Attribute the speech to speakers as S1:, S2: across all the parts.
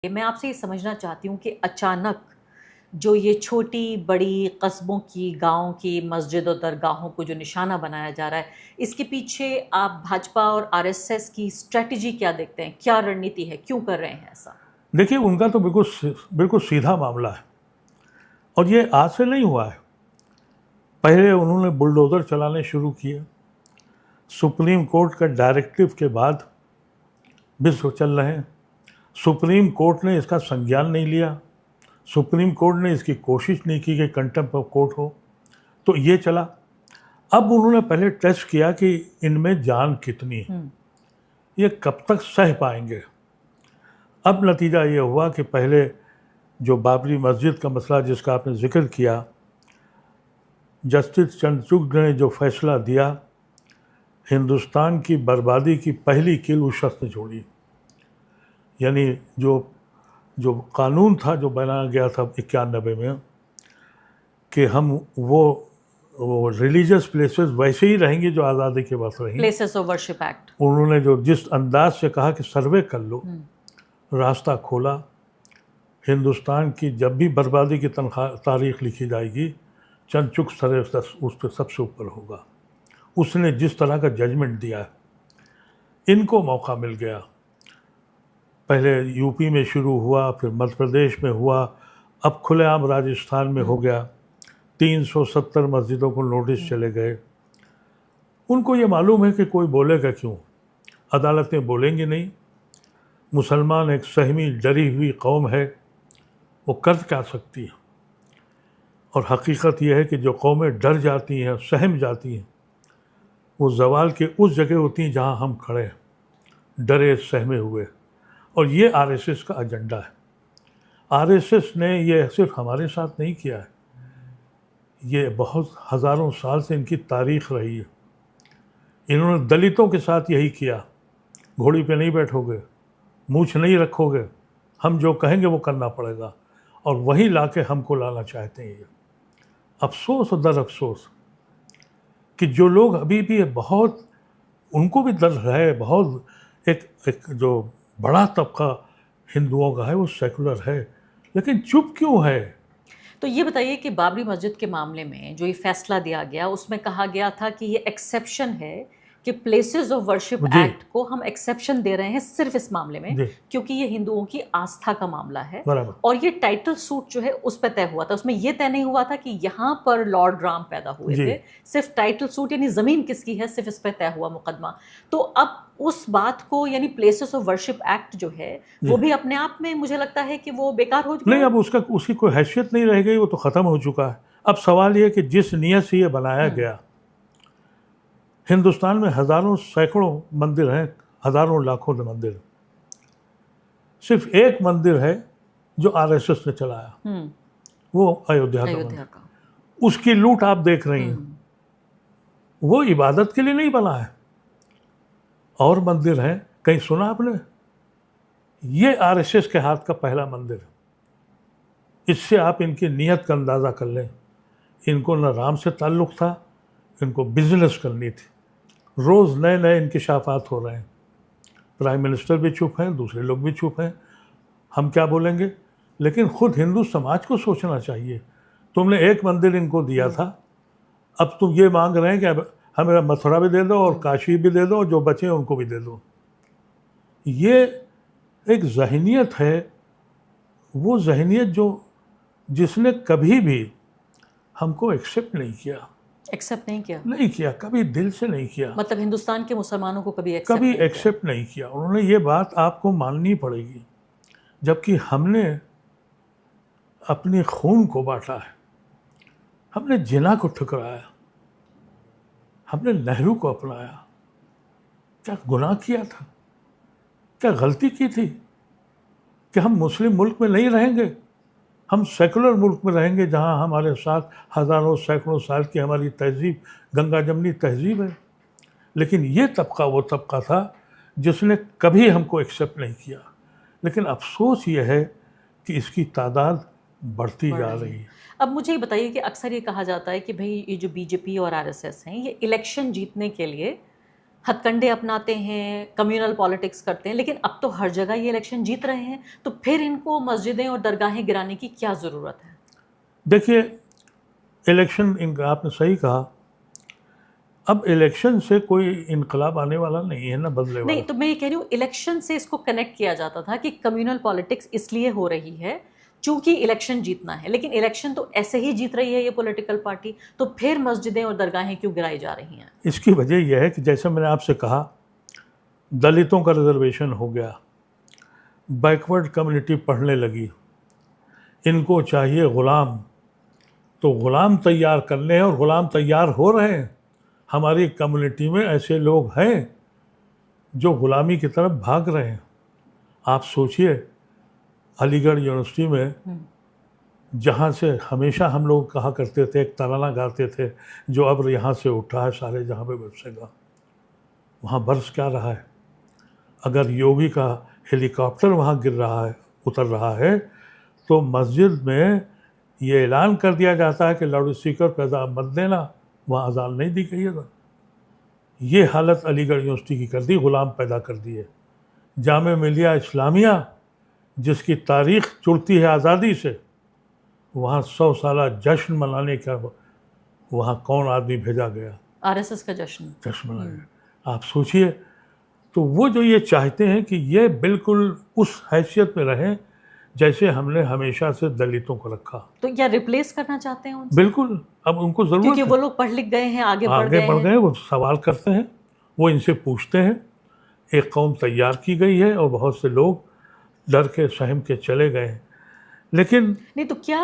S1: मैं आपसे ये समझना चाहती हूँ कि अचानक जो ये छोटी बड़ी कस्बों की गाँव की मस्जिद और दरगाहों को जो निशाना बनाया जा रहा है, इसके पीछे आप भाजपा और आरएसएस की स्ट्रैटेजी क्या देखते हैं? क्या रणनीति है? क्यों कर रहे हैं ऐसा?
S2: देखिए, उनका तो बिल्कुल सीधा मामला है और ये आज से नहीं हुआ है। पहले उन्होंने बुलडोज़र चलाने शुरू किए। सुप्रीम कोर्ट का डायरेक्टिव के बाद विश्व चल रहे हैं। सुप्रीम कोर्ट ने इसका संज्ञान नहीं लिया। सुप्रीम कोर्ट ने इसकी कोशिश नहीं की कि कंटेम्प्ट ऑफ कोर्ट हो, तो ये चला। अब उन्होंने पहले टेस्ट किया कि इनमें जान कितनी है, ये कब तक सह पाएंगे। अब नतीजा ये हुआ कि पहले जो बाबरी मस्जिद का मसला जिसका आपने जिक्र किया, जस्टिस चंद्रचूड़ ने जो फैसला दिया, हिंदुस्तान की बर्बादी की पहली कील उस शख्स ने छोड़ी। यानी जो जो कानून था जो बनाया गया था 91 में कि हम वो रिलीजियस प्लेसेस वैसे ही रहेंगी जो आज़ादी के वक्त रहीं।
S1: प्लेसेस ऑफ वर्शिप एक्ट
S2: उन्होंने जो जिस अंदाज से कहा कि सर्वे कर लो, रास्ता खोला। हिंदुस्तान की जब भी बर्बादी की तारीख लिखी जाएगी, चंद्रचूड़ सर उस पर सबसे ऊपर होगा। उसने जिस तरह का जजमेंट दिया है, इनको मौका मिल गया। पहले यूपी में शुरू हुआ, फिर मध्य प्रदेश में हुआ, अब खुलेआम राजस्थान में हो गया। 370 मस्जिदों को नोटिस चले गए। उनको ये मालूम है कि कोई बोलेगा क्यों, अदालतें बोलेंगी नहीं। मुसलमान एक सहमी डरी हुई कौम है, वो कर क्या सकती है। और हकीकत यह है कि जो कौमें डर जाती हैं, सहम जाती हैं, वो ज़वाल के उस जगह होती हैं जहाँ हम खड़े हैं, डरे सहमे हुए। और ये आरएसएस का एजेंडा है। आरएसएस ने ये सिर्फ हमारे साथ नहीं किया है, ये बहुत हज़ारों साल से इनकी तारीख रही है। इन्होंने दलितों के साथ यही किया। घोड़ी पे नहीं बैठोगे, मूछ नहीं रखोगे, हम जो कहेंगे वो करना पड़ेगा, और वही लाके हमको लाना चाहते हैं। ये अफसोस और दर अफसोस कि जो लोग अभी भी बहुत, उनको भी दर्द है बहुत। एक जो बड़ा तबका हिंदुओं का है वो सेकुलर है, लेकिन चुप क्यों है।
S1: तो ये बताइए कि बाबरी मस्जिद के मामले में जो ये फैसला दिया गया, उसमें कहा गया था कि ये एक्सेप्शन है, कि प्लेसेस ऑफ वर्शिप
S2: जी
S1: एक्ट को हम एक्सेप्शन दे रहे हैं सिर्फ इस मामले में
S2: जी
S1: क्योंकि ये हिंदुओं की आस्था का मामला है।
S2: बराबर।
S1: और ये टाइटल सूट जो है उस पर तय हुआ था, उसमें ये तय नहीं हुआ था कि यहाँ पर लॉर्ड राम पैदा हुए
S2: जी
S1: थे। सिर्फ टाइटल सूट यानी जमीन किसकी है, सिर्फ इस पर तय हुआ मुकदमा। तो अब उस बात को, यानी प्लेसेस ऑफ वर्शिप एक्ट जो है वो भी अपने आप में मुझे लगता है कि वो बेकार हो गया।
S2: नहीं, अब उसकी कोई हैसियत नहीं रह गई, वो तो ख़त्म हो चुका है। अब सवाल ये कि जिस नीयत से ये बनाया गया, हिंदुस्तान में हज़ारों सैकड़ों मंदिर हैं, हज़ारों लाखों मंदिर, सिर्फ एक मंदिर है जो आरएसएस ने चलाया, वो अयोध्या का मंदिर। उसकी लूट आप देख रही हैं। वो इबादत के लिए नहीं बना है। और मंदिर हैं, कहीं सुना आपने? ये आरएसएस के हाथ का पहला मंदिर। इससे आप इनकी नीयत का अंदाज़ा कर लें। इनको न राम से ताल्लुक़ था, इनको बिजनेस करनी थी। रोज़ नए नए इंकिशाफात हो रहे हैं। प्राइम मिनिस्टर भी चुप हैं, दूसरे लोग भी चुप हैं, हम क्या बोलेंगे। लेकिन ख़ुद हिंदू समाज को सोचना चाहिए। तुमने एक मंदिर इनको दिया था, अब तुम ये मांग रहे हैं कि अब हमें मथुरा भी दे दो और काशी भी दे दो, और जो बचे उनको भी दे दो। ये एक जहनीत है, वो जहनीत जिसने कभी भी हमको एक्सेप्ट नहीं किया, कभी दिल से नहीं किया।
S1: मतलब हिंदुस्तान के मुसलमानों को कभी
S2: एक्सेप्ट नहीं किया। उन्होंने ये बात आपको माननी पड़ेगी। जबकि हमने अपने खून को बांटा है, हमने जिना को ठुकराया, हमने नेहरू को अपनाया। क्या गुनाह किया था, क्या गलती की थी कि हम मुस्लिम मुल्क में नहीं रहेंगे, हम सेकुलर मुल्क में रहेंगे जहां हमारे साथ हज़ारों सैकड़ों साल की हमारी तहजीब, गंगा जमनी तहजीब है। लेकिन ये तबका वो तबका था जिसने कभी हमको एक्सेप्ट नहीं किया। लेकिन अफसोस ये है कि इसकी तादाद बढ़ती जा रही है।
S1: अब मुझे ये बताइए कि अक्सर ये कहा जाता है कि भाई ये जो बीजेपी और आरएसएस हैं, ये इलेक्शन जीतने के लिए हथकंडे अपनाते हैं, कम्युनल पॉलिटिक्स करते हैं, लेकिन अब तो हर जगह ये इलेक्शन जीत रहे हैं, तो फिर इनको मस्जिदें और दरगाहें गिराने की क्या ज़रूरत है?
S2: देखिए, इलेक्शन इनका आपने सही कहा, अब इलेक्शन से कोई इनकलाब आने वाला नहीं है ना, बदले
S1: नहीं,
S2: वाला।
S1: तो मैं ये कह रही हूँ इलेक्शन से इसको कनेक्ट किया जाता था कि कम्युनल पॉलिटिक्स इसलिए हो रही है चूंकि इलेक्शन जीतना है, लेकिन इलेक्शन तो ऐसे ही जीत रही है ये पॉलिटिकल पार्टी, तो फिर मस्जिदें और दरगाहें क्यों गिराई जा रही हैं?
S2: इसकी वजह यह है कि जैसे मैंने आपसे कहा, दलितों का रिजर्वेशन हो गया, बैकवर्ड कम्युनिटी पढ़ने लगी, इनको चाहिए गुलाम, तो गुलाम तैयार करने हैं और गुलाम तैयार हो रहे हैं। हमारी कम्युनिटी में ऐसे लोग हैं जो गुलामी की तरफ भाग रहे हैं। आप सोचिए, अलीगढ़ यूनिवर्सिटी में, जहाँ से हमेशा हम लोग कहा करते थे, एक तराना गाते थे, जो अब यहाँ से उठा है सारे जहाँ पे बरसेगा, वहाँ बरस क्या रहा है? अगर योगी का हेलीकॉप्टर वहाँ गिर रहा है, उतर रहा है, तो मस्जिद में ये ऐलान कर दिया जाता है कि लाउड स्पीकर पर अज़ान मत देना, वहाँ अज़ान नहीं दी गई है। ये हालत अलीगढ़ यूनिवर्सिटी की कर दी, ग़ुलाम पैदा कर दिए। जामे मिलिया इस्लामिया, जिसकी तारीख़ जुड़ती है आज़ादी से, वहाँ 100 साला जश्न मनाने का वहाँ कौन आदमी भेजा गया?
S1: आरएसएस का जश्न
S2: मनाया। आप सोचिए, तो वो जो ये चाहते हैं कि ये बिल्कुल उस हैसियत में रहें जैसे हमने हमेशा से दलितों को रखा,
S1: तो क्या रिप्लेस करना चाहते हैं उनसे?
S2: बिल्कुल। अब उनको ज़रूरत है,
S1: क्योंकि वो लोग पढ़ लिख गए हैं, आगे बढ़
S2: गए, वो सवाल करते हैं, वो इनसे पूछते हैं। एक कौम तैयार की गई है और बहुत से लोग डर के सहम के चले गए हैं। लेकिन
S1: नहीं, तो क्या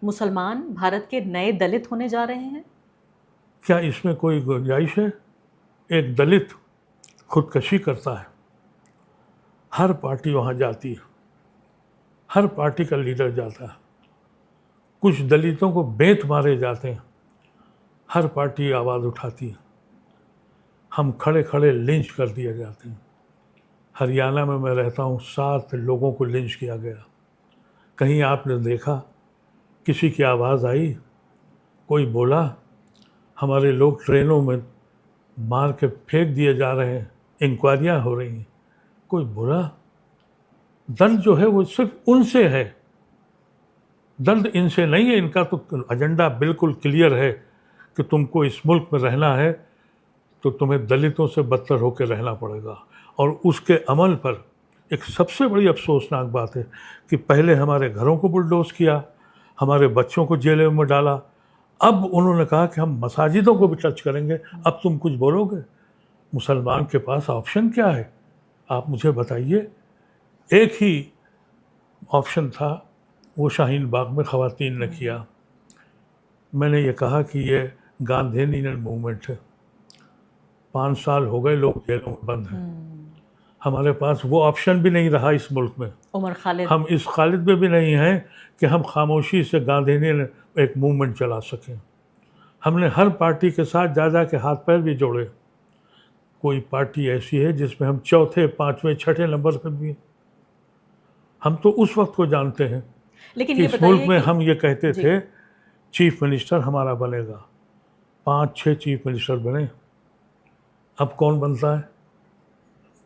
S1: मुसलमान भारत के नए दलित होने जा रहे हैं?
S2: क्या इसमें कोई गुंजाइश है? एक दलित खुदकशी करता है, हर पार्टी वहाँ जाती है, हर पार्टी का लीडर जाता है, कुछ दलितों को बेत मारे जाते हैं, हर पार्टी आवाज़ उठाती है, हम खड़े खड़े लिंच कर दिए जाते हैं। हरियाणा में मैं रहता हूँ, 7 लोगों को लिंच किया गया। कहीं आपने देखा किसी की आवाज़ आई, कोई बोला? हमारे लोग ट्रेनों में मार के फेंक दिए जा रहे हैं, इंक्वायरियाँ हो रही हैं, कोई बोला? दर्द जो है वो सिर्फ उनसे है, दर्द इनसे नहीं है। इनका तो एजेंडा बिल्कुल क्लियर है कि तुमको इस मुल्क में रहना है तो तुम्हें दलितों से बदतर होकर रहना पड़ेगा। और उसके अमल पर एक सबसे बड़ी अफसोसनाक बात है कि पहले हमारे घरों को बुलडोज किया, हमारे बच्चों को जेलों में डाला, अब उन्होंने कहा कि हम मसाजिदों को भी टच करेंगे। अब तुम कुछ बोलोगे? मुसलमान के पास ऑप्शन क्या है? आप मुझे बताइए। एक ही ऑप्शन था, वो शाहीन बाग में ख़वातीन ने किया। मैंने ये कहा कि ये गांधीनियन मूवमेंट है, 5 साल हो गए लोग जेलों में बंद हैं। हमारे पास वो ऑप्शन भी नहीं रहा इस मुल्क में।
S1: उमर खालिद,
S2: हम इस खालिद में भी नहीं हैं कि हम खामोशी से गांधीनियन एक मूवमेंट चला सकें। हमने हर पार्टी के साथ जा के हाथ पैर भी जोड़े। कोई पार्टी ऐसी है जिसमें हम चौथे, 5वें, 6ठे नंबर पर भी? हम तो उस वक्त को जानते हैं
S1: लेकिन
S2: कि
S1: ये
S2: इस मुल्क में
S1: कि
S2: हम ये कहते थे चीफ मिनिस्टर हमारा बनेगा, 5-6 चीफ मिनिस्टर बने। अब कौन बनता है?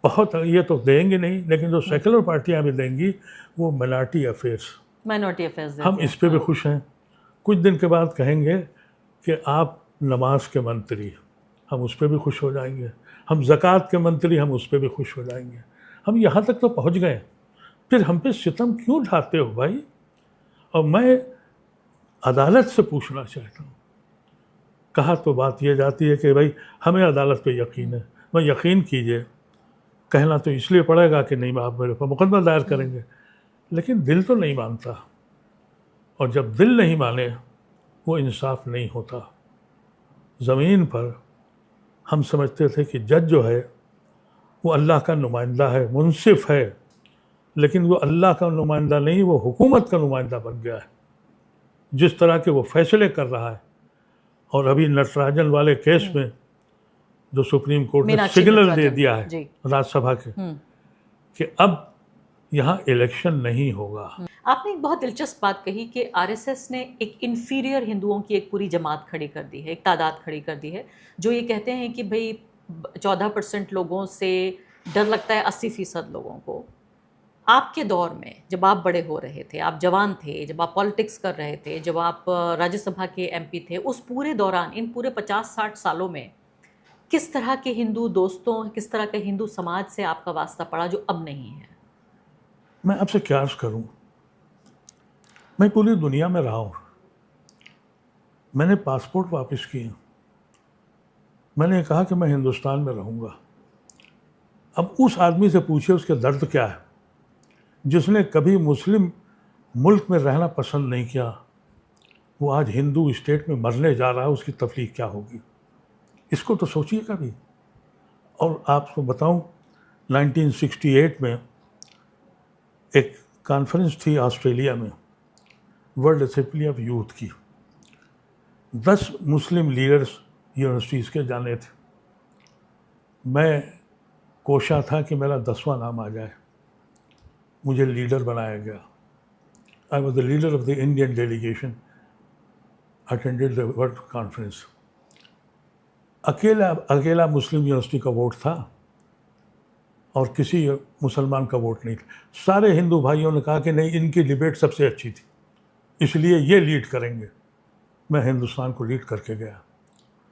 S2: बहुत ये तो देंगे नहीं, लेकिन जो सेकुलर पार्टियां भी देंगी वो माइनॉरिटी अफेयर्स, हम इस पे भी खुश हैं। कुछ दिन के बाद कहेंगे कि आप नमाज के मंत्री, हम उस पर भी खुश हो जाएंगे। हम ज़कात के मंत्री, हम उस पर भी खुश हो जाएंगे। हम यहाँ तक तो पहुँच गए, फिर हम पे सितम क्यों ढाते हो भाई? और मैं अदालत से पूछना चाहता हूँ। कहा तो बात ये जाती है कि भाई हमें अदालत पे यकीन है। मैं यकीन कीजिए, कहना तो इसलिए पड़ेगा कि नहीं, आप मेरे पर मुकदमा दायर करेंगे, लेकिन दिल तो नहीं मानता। और जब दिल नहीं माने वो इंसाफ नहीं होता। ज़मीन पर हम समझते थे कि जज जो है वो अल्लाह का नुमाइंदा है, मुंसिफ है, लेकिन वो अल्लाह का नुमाइंदा नहीं, वो हुकूमत का नुमाइंदा बन गया है। जिस तरह के वो फैसले कर रहा है, और अभी नटराजन वाले केस में जो सुप्रीम कोर्ट ने सिग्नल दे दिया है राज्यसभा के कि अब यहाँ इलेक्शन नहीं होगा।
S1: आपने एक बहुत दिलचस्प बात कही कि आरएसएस ने एक इन्फीरियर हिंदुओं की एक पूरी जमात खड़ी कर दी है, एक तादाद खड़ी कर दी है, जो ये कहते हैं कि भाई 14% लोगों से डर लगता है 80% लोगों को। आपके दौर में जब आप बड़े हो रहे थे, आप जवान थे, जब आप पॉलिटिक्स कर रहे थे, जब आप राज्यसभा के एमपी थे, उस पूरे दौरान इन पूरे 50-60 सालों में किस तरह के हिंदू दोस्तों, किस तरह के हिंदू समाज से आपका वास्ता पड़ा जो अब नहीं है?
S2: मैं आपसे क्या अर्ज करूं, मैं पूरी दुनिया में रहा हूं, मैंने पासपोर्ट वापस किए, मैंने कहा कि मैं हिंदुस्तान में रहूंगा। अब उस आदमी से पूछिए उसके दर्द क्या है, जिसने कभी मुस्लिम मुल्क में रहना पसंद नहीं किया, वो आज हिंदू स्टेट में मरने जा रहा है, उसकी तकलीफ क्या होगी, इसको तो सोचिए कभी। और आपको बताऊं, 1968 में एक कॉन्फ्रेंस थी ऑस्ट्रेलिया में, वर्ल्ड असेंबली ऑफ यूथ की। 10 मुस्लिम लीडर्स यूनिवर्सिटीज़ के जाने थे। मैं कोशा था कि मेरा 10वां नाम आ जाए, मुझे लीडर बनाया गया। I was the leader of the Indian delegation attended the world conference. अकेला मुस्लिम यूनिवर्सिटी का वोट था और किसी मुसलमान का वोट नहीं था। सारे हिंदू भाइयों ने कहा कि नहीं, इनकी डिबेट सबसे अच्छी थी, इसलिए ये लीड करेंगे। मैं हिंदुस्तान को लीड करके गया।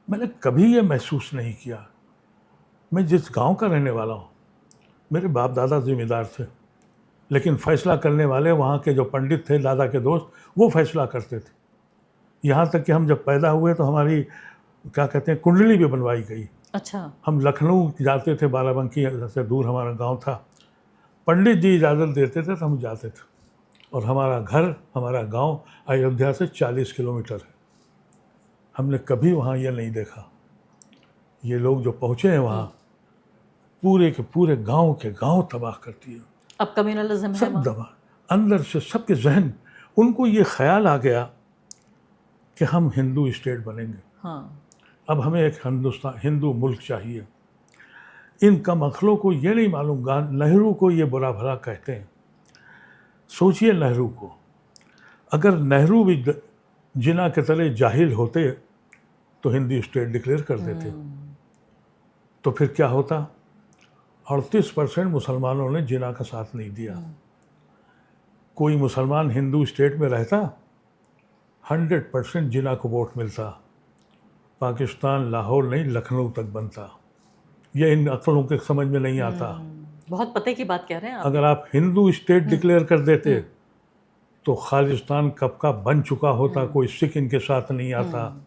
S2: मैंने कभी ये महसूस नहीं किया, मैं जिस गांव का रहने वाला हूँ, मेरे बाप दादा जिम्मेदार थे, लेकिन फैसला करने वाले वहाँ के जो पंडित थे, दादा के दोस्त, वो फैसला करते थे। यहाँ तक कि हम जब पैदा हुए तो हमारी क्या कहते हैं कुंडली भी बनवाई गई।
S1: अच्छा।
S2: हम लखनऊ जाते थे, बाराबंकी से दूर हमारा गांव था, पंडित जी इजाज़त देते थे तो हम जाते थे। और हमारा घर, हमारा गांव अयोध्या से 40 किलोमीटर है। हमने कभी वहाँ ये नहीं देखा, ये लोग जो पहुँचे हैं वहाँ, पूरे के पूरे गांव के गांव तबाह करती है।
S1: अब कम्युनलिज्म है
S2: सब दबा, अंदर से सबके जहन, उनको ये ख्याल आ गया कि हम हिंदू स्टेट बनेंगे।
S1: हाँ।
S2: अब हमें एक हिंदू मुल्क चाहिए। इन कम अखलों को ये नहीं मालूम, नेहरू को ये बुरा भला कहते हैं। सोचिए नेहरू को, अगर नेहरू भी जिना के तले जाहिल होते तो हिंदू स्टेट डिक्लेयर कर देते, तो फिर क्या होता? 38% मुसलमानों ने जिना का साथ नहीं दिया। कोई मुसलमान हिंदू स्टेट में रहता, 100% जिना को वोट मिलता, पाकिस्तान लाहौर नहीं लखनऊ तक बनता। ये इन अक्लों के समझ में नहीं आता।
S1: बहुत पते की बात कह रहे हैं आप।
S2: अगर आप हिंदू स्टेट डिक्लेयर कर देते तो खालिस्तान कब का बन चुका होता, कोई सिख इनके साथ नहीं आता।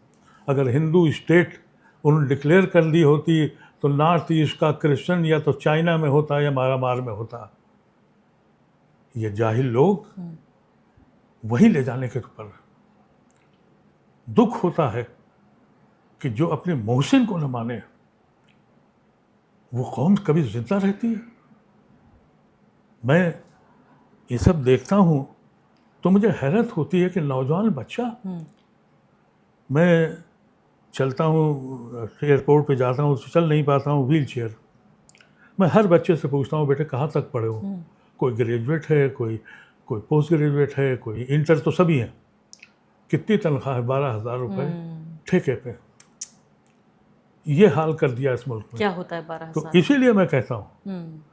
S2: अगर हिंदू स्टेट उन्होंने डिक्लेयर कर दी होती तो नॉर्थ ईस्ट का क्रिश्चियन या तो चाइना में होता या मारामार में होता। ये जाहिल लोग वही ले जाने के ऊपर। दुख होता है कि जो अपने मोहसिन को न माने, वो कौम कभी जिंदा रहती है? मैं ये सब देखता हूँ तो मुझे हैरत होती है कि नौजवान बच्चा, मैं चलता हूँ, एयरपोर्ट पे जाता हूँ, चल नहीं पाता हूँ, व्हील चेयर। मैं हर बच्चे से पूछता हूँ, बेटे कहाँ तक पढ़े हो? कोई ग्रेजुएट है, कोई पोस्ट ग्रेजुएट है, कोई इंटर, तो सभी हैं। कितनी तनख्वाह है? 12,000 रुपये ठेके पे। ये हाल कर दिया इस मुल्क में।
S1: क्या होता है 12,000?
S2: तो इसीलिए मैं कहता हूँ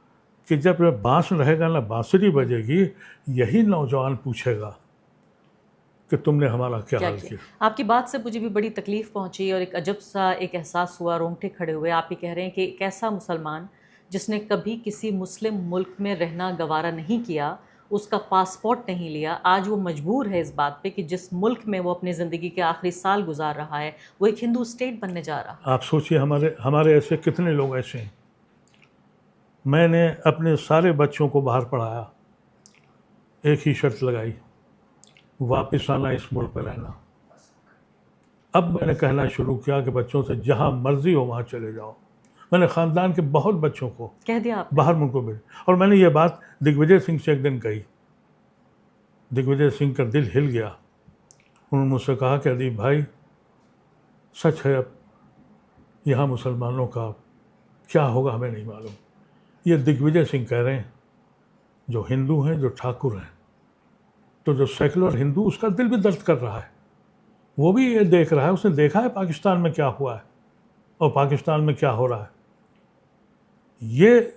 S2: कि जब बांस रहेगा ना, बांसुरी बजेगी, यही नौजवान पूछेगा कि तुमने हमारा क्या हाल किया।
S1: आपकी बात से मुझे भी बड़ी तकलीफ पहुंची और एक अजब सा एक एहसास हुआ, रोंगटे खड़े हुए। आप ही कह रहे हैं कि एक ऐसा मुसलमान जिसने कभी किसी मुस्लिम मुल्क में रहना गवारा नहीं किया, उसका पासपोर्ट नहीं लिया, आज वो मजबूर है इस बात पे कि जिस मुल्क में वो अपनी ज़िंदगी के आखिरी साल गुजार रहा है वो एक हिंदू स्टेट बनने जा रहा है।
S2: आप सोचिए, हमारे ऐसे कितने लोग ऐसे हैं। मैंने अपने सारे बच्चों को बाहर पढ़ाया, एक ही शर्त लगाई, वापस आना, इस मुल्क में रहना। अब मैंने कहना शुरू किया कि बच्चों से जहाँ मर्जी हो वहाँ चले जाओ। मैंने ख़ानदान के बहुत बच्चों को
S1: कह दिया आप
S2: बाहर मुल्कों में। और मैंने ये बात दिग्विजय सिंह से एक दिन कही। दिग्विजय सिंह का दिल हिल गया। उन्होंने मुझसे कहा कि अदीब भाई, सच है, अब यहाँ मुसलमानों का क्या होगा हमें नहीं मालूम। ये दिग्विजय सिंह कह रहे हैं, जो हिंदू हैं, जो ठाकुर हैं। तो जो सेकुलर हिंदू, उसका दिल भी दर्द कर रहा है। वो भी ये देख रहा है, उसने देखा है पाकिस्तान में क्या हुआ है और पाकिस्तान में क्या हो रहा है। ये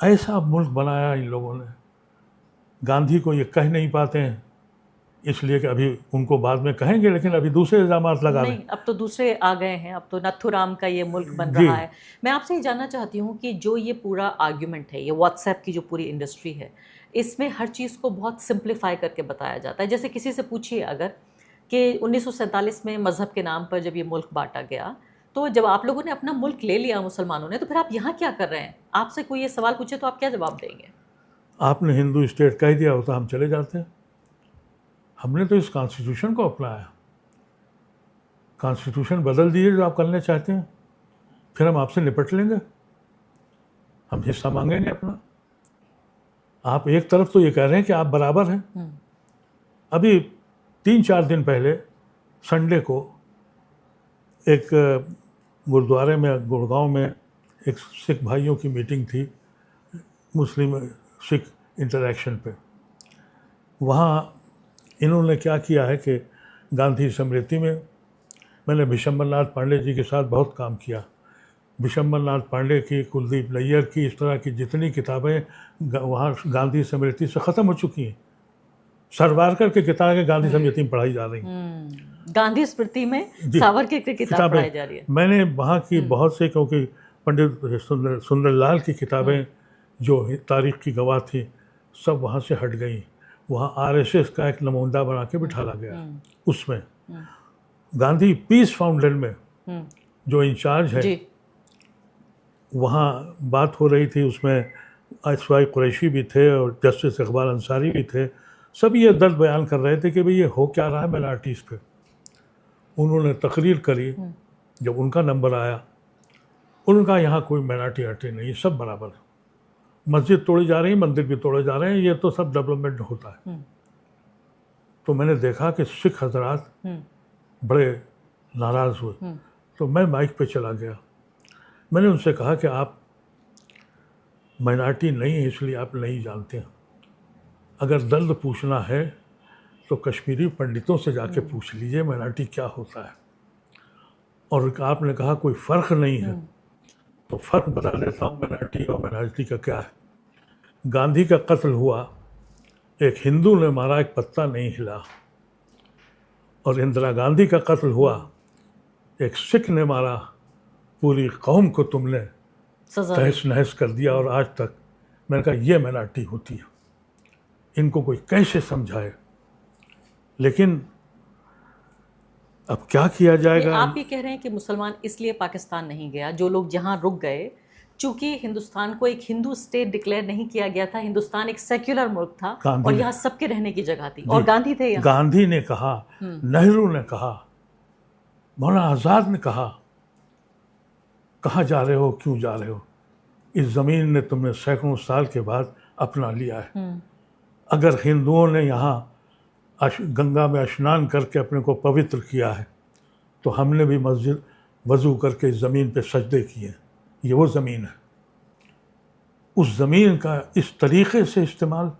S2: ऐसा मुल्क बनाया इन लोगों ने। गांधी को ये कह नहीं पाते हैं इसलिए कि अभी उनको बाद में कहेंगे, लेकिन अभी दूसरे इल्ज़ामात लगा रहे हैं।
S1: नहीं, अब तो दूसरे आ गए हैं, अब तो नथुराम का ये मुल्क बन
S2: जी।
S1: रहा है। मैं आपसे ये जानना चाहती हूँ कि जो ये पूरा आर्ग्यूमेंट है, ये व्हाट्सएप की जो पूरी इंडस्ट्री है, इसमें हर चीज़ को बहुत सिंप्लीफाई करके बताया जाता है। जैसे किसी से पूछिए अगर कि 1947 में मज़हब के नाम पर जब ये मुल्क बांटा गया, तो जब आप लोगों ने अपना मुल्क ले लिया मुसलमानों ने, तो फिर आप यहाँ क्या कर रहे हैं? आपसे कोई ये सवाल पूछे तो आप क्या जवाब देंगे?
S2: आपने हिंदू स्टेट कह दिया होता हम चले जाते हैं। हमने तो इस कॉन्स्टिट्यूशन को अपनाया। कॉन्स्टिट्यूशन बदल दीजिए जो आप करना चाहते हैं, फिर हम आपसे निपट लेंगे, हम हिस्सा मांगेंगे अपना। आप एक तरफ तो ये कह रहे हैं कि आप बराबर हैं। अभी 3-4 दिन पहले संडे को एक गुरुद्वारे में, गुड़गांव में एक सिख भाइयों की मीटिंग थी, मुस्लिम सिख इंटरेक्शन पे। वहाँ इन्होंने क्या किया है कि गांधी स्मृति में, मैंने विशंबरनाथ पांडे जी के साथ बहुत काम किया। विशंबरनाथ पांडे की, कुलदीप नैयर की, इस तरह की जितनी किताबें वहाँ गांधी स्मृति से ख़त्म हो चुकी हैं, सावरकर की किताबें गांधी स्मृति में पढ़ाई जा रही हैं।
S1: गांधी स्मृति में सावरकर की किताब पढ़ाई जा रही है।
S2: मैंने वहाँ की बहुत से, क्योंकि पंडित सुंदरलाल की किताबें जो तारीख की गवाह थी, सब वहाँ से हट गई। वहाँ आरएसएस का एक नमूना बना के बिठाला गया। उसमें गांधी पीस फाउंडेशन में जो इंचार्ज है, वहाँ बात हो रही थी, उसमें एसवाई कुरैशी भी थे और जस्टिस इकबाल अंसारी भी थे। सब ये दर्द बयान कर रहे थे कि भाई ये हो क्या रहा है माइनॉरिटीज़ पे। उन्होंने तकरीर करी, जब उनका नंबर आया, उनका यहाँ कोई माइनॉरिटी हटे नहीं, सब बराबर है। मस्जिद तोड़ी जा रही है, मंदिर भी तोड़े जा रहे हैं, ये तो सब डेवलपमेंट होता है। तो मैंने देखा कि सिख हजरात बड़े नाराज़ हुए। तो मैं माइक पे चला गया, मैंने उनसे कहा कि आप माइनॉरिटी नहीं है इसलिए आप नहीं जानते हैं। अगर दर्द पूछना है तो कश्मीरी पंडितों से जाके पूछ लीजिए माइनॉरिटी क्या होता है। और आपने कहा कोई फ़र्क नहीं है, तो फ़र्क बता देता हूँ माइनॉरिटी और माइनॉरिटी का क्या है। गांधी का कत्ल हुआ, एक हिंदू ने मारा, एक पत्ता नहीं हिला। और इंदिरा गांधी का कत्ल हुआ, एक सिख ने मारा, पूरी कौम को तुमने तहस नहस कर दिया। और आज तक मैंने कहा ये माइनॉरिटी होती है, इनको कोई कैसे समझाए। लेकिन अब क्या किया जाएगा।
S1: आप ये कह रहे हैं कि मुसलमान इसलिए पाकिस्तान नहीं गया, जो लोग जहाँ रुक गए, चूंकि हिंदुस्तान को एक हिंदू स्टेट डिक्लेयर नहीं किया गया था, हिंदुस्तान एक सेक्युलर मुल्क था और यहाँ सबके रहने की जगह थी, और गांधी थे यहाँ।
S2: गांधी ने कहा, नेहरू ने कहा, मौलाना आज़ाद ने कहा, कहाँ जा रहे हो, क्यों जा रहे हो, इस ज़मीन ने तुमने सैकड़ों साल के बाद अपना लिया है। अगर हिंदुओं ने यहाँ गंगा में स्नान करके अपने को पवित्र किया है, तो हमने भी मस्जिद वज़ू करके इस ज़मीन पे सजदे किए। ये वो ज़मीन है। उस ज़मीन का इस तरीक़े से इस्तेमाल